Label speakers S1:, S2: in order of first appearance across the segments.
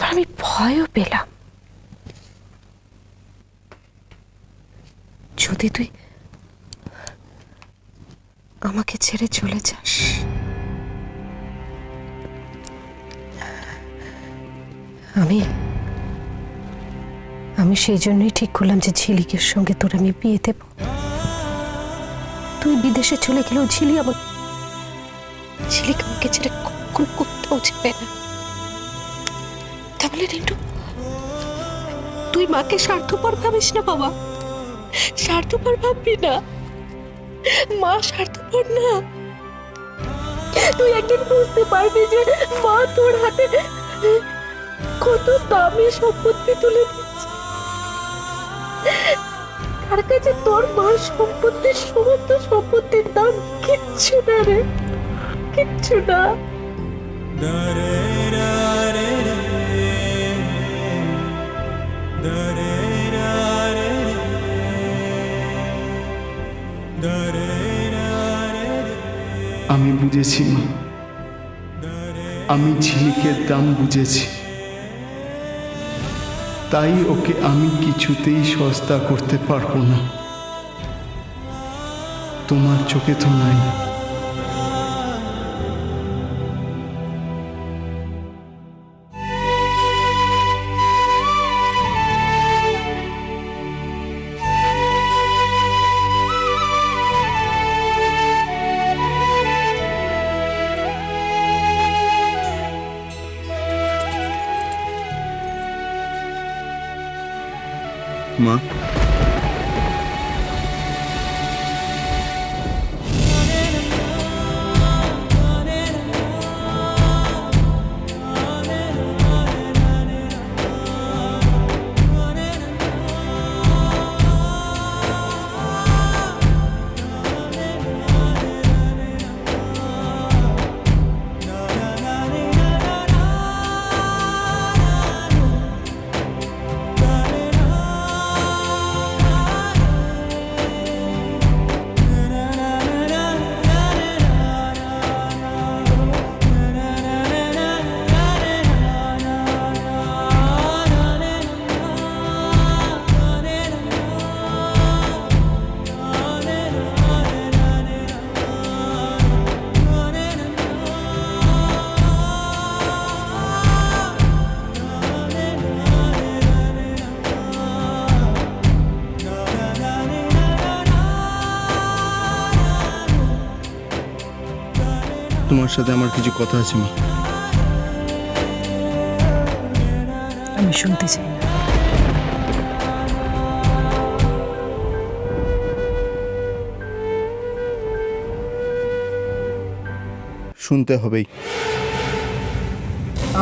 S1: এবার আমি ভয়ও পেলাম, যদি তুই আমাকে ছেড়ে চলে যাস। আমি সেই জন্যই ঠিক করলাম যে ঝিলিকের সঙ্গে তোর আমি বিয়ে দেব। তুই বিদেশে চলে গেলেও ঝিলিক আমাকে ছেড়ে কখন কোথাও যাবে না। তাহলে রিন্টু, তুই মাকে স্বার্থপর ভাবিস না বাবা, স্বার্থপর ভাববি না। মা স্বার্থপর না। তুই একদিন বুঝতে পারবি যে মা তোর হাতে কত দামি সম্পত্তি তুলে দিচ্ছে। তার কাছে তোর মার সম্পত্তির সমস্ত সম্পত্তির দাম কিচ্ছু না রে, কিচ্ছু না।
S2: আমি বুঝেছি মা, আমি ঝিলিকের দাম বুঝেছি, তাই ওকে আমি কিছুতেই সস্তা করতে পারবো না। তোমার চোখে তো নাই। মা, তোমার সাথে আমার কিছু কথা আছে মা।
S1: আমি শুনতে চাই না।
S2: শুনতে হবেই।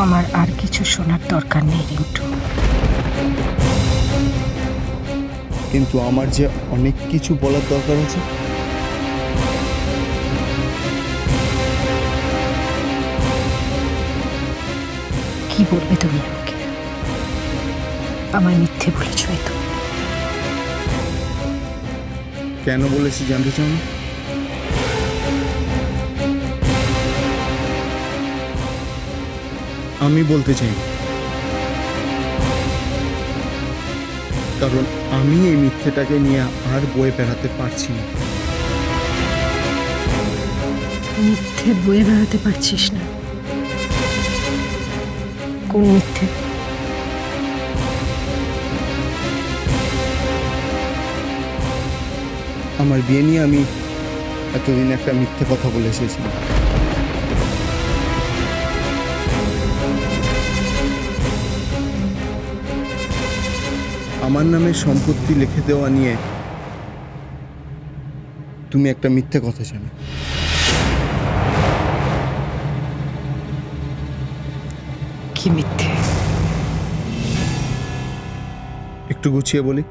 S1: আমার আর কিছু শোনার দরকার নেই রিন্টু।
S2: কিন্তু আমার যে অনেক কিছু বলার দরকার আছে।
S1: কি বলবে তুমি আমাকে? আমায় মিথ্যে বলেছ তো?
S2: কেন বলেছি জানতে চাও না? আমি বলতে চাই, কারণ আমি এই মিথ্যেটাকে নিয়ে আর বয়ে বেড়াতে পারছি না।
S1: মিথ্যে বয়ে বেড়াতে পারছিস না? কোন মিথ্যে?
S2: আমার বিয়ে নিয়ে আমি এতদিন একটা মিথ্যে কথা বলে এসেছিলাম। আমার নামে সম্পত্তি লিখে দেওয়া নিয়ে তুমি একটা মিথ্যে কথা জানো।
S1: কি মিথ্যে?
S2: একটু গুছিয়ে বলি।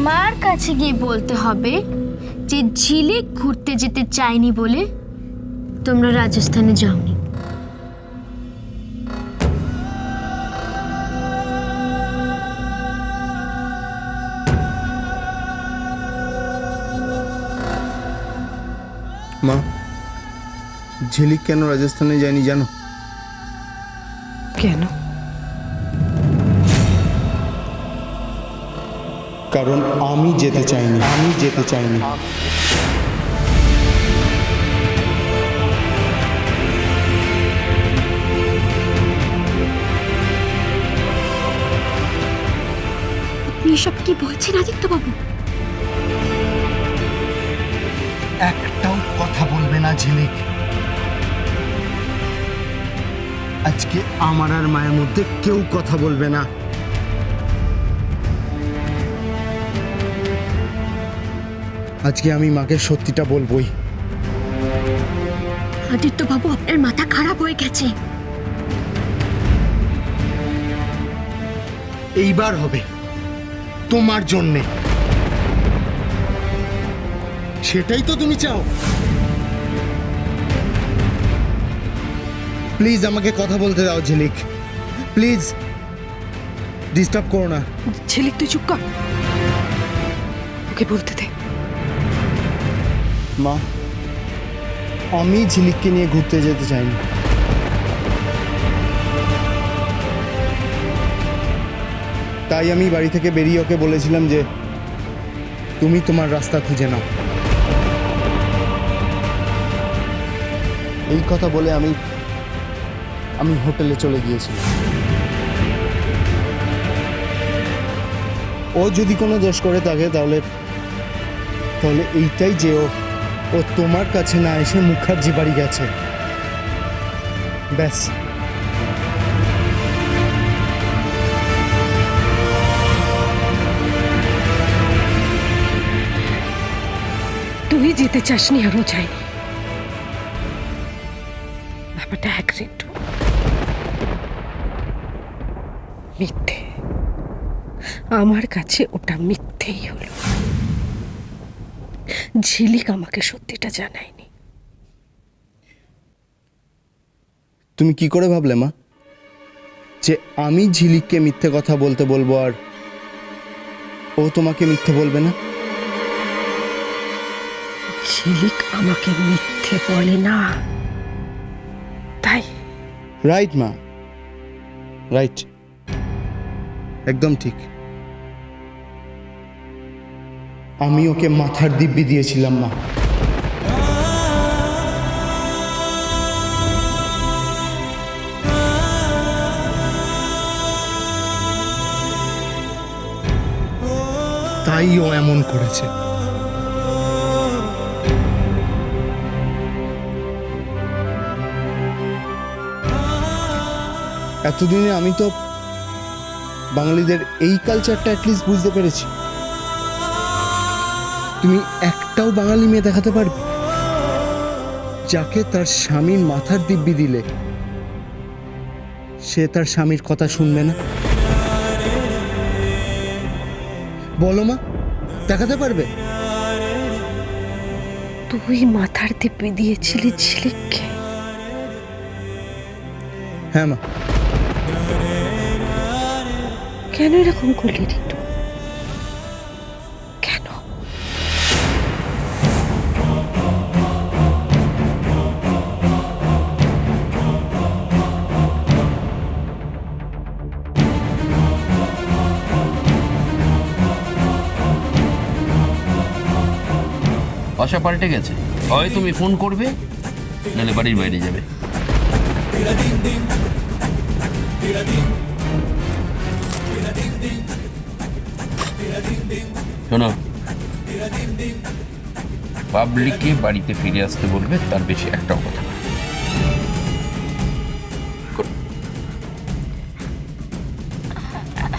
S3: মার কাছে গিয়ে বলতে হবে যে ঝিলিক ঘুরতে যেতে চায়নি বলে তোমরা রাজস্থানে যাওনি।
S2: মা, ঝিলিক কেন রাজস্থানে যায়নি জানো?
S1: কেন?
S2: কারণ আমি যেতে চাইনি।
S3: আপনি এসব কি বলছেন আদিত্যবাবু?
S2: একটাও কথা বলবে না ঝিলিক। আজকে আমার আর মায়ের মধ্যে কেউ কথা বলবে না। আজকে আমি মাকে সত্যিটা বলবোই।
S3: আদিত্যবাবু, আপনার মাথা খারাপ হয়ে গেছে।
S2: এইবার হবে তোমার জন্যে। সেটাই তো তুমি চাও। প্লিজ আমাকে কথা বলতে দাও ঝিলিক, প্লিজ ডিস্টার্ব করো না।
S1: ঝিলিক, তুই চুপ কর, ওকে বলতে দে।
S2: মা, আমি ঝিলিককে নিয়ে ঘুরতে যেতে চাইনি। তাই আমি বাড়ি থেকে বেরিয়ে ওকে বলেছিলাম যে তুমি তোমার রাস্তা খুঁজে নাও। এই কথা বলে আমি হোটেলে চলে গিয়েছিলাম। ও যদি কোনো দোষ করে থাকে তাহলে এইটাই যে ও তোমার কাছে না এসে মুখার্জি বাড়ি গেছে, ব্যাস।
S1: তুই যেতে চাসনি আরও যায়নি, ব্যাপারটা একটু মিথ্যে। আমার কাছে ওটা মিথ্যেই হলো। ঝিলিক আমাকে সত্যিটা জানায়নি।
S2: তুমি কি করে ভাবলে মা যে আমি ঝিলিককে মিথ্যে কথা বলতে বলবো আর ও তোমাকে মিথ্যে বলবে না?
S1: ঝিলিক আমাকে মিথ্যে বলে না, তাই।
S2: রাইট মা, রাইট, একদম ঠিক। আমি ওকে মাথার দিব্যি দিয়েছিলাম মা। তাই ও এমন করেছে। এতদিনে আমি তো বাঙালিদের এই কালচারটা অ্যাটলিস্ট বুঝতে পেরেছি। তুমি একটাও বাঙালি মেয়ে দেখাতে পারবে যাকে তার স্বামীর মাথার দিব্যি দিলে সে তার স্বামীর কথা শুনবে না? বলো মা, দেখাতে পারবে?
S1: তুই মাথার দিব্যি দিয়েছিলি ঝিলিককে?
S2: হ্যাঁ মা।
S1: কেন এরকম করলি রিটু? কেন?
S4: ভাষা পাল্টে গেছে। হয় তুমি ফোন করবে, নাহলে বাড়ির বাইরে যাবে। শোনো, পাবলিককে বাড়িতে ফিরে আসতে বলবে, তার বেশি একটাও কথা না।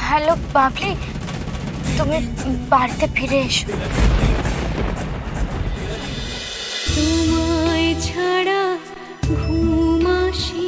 S3: হ্যালো বাবলি, তুমি বাড়িতে ফিরে এসো।
S5: তোমায় ছাড়া ঘুম আসি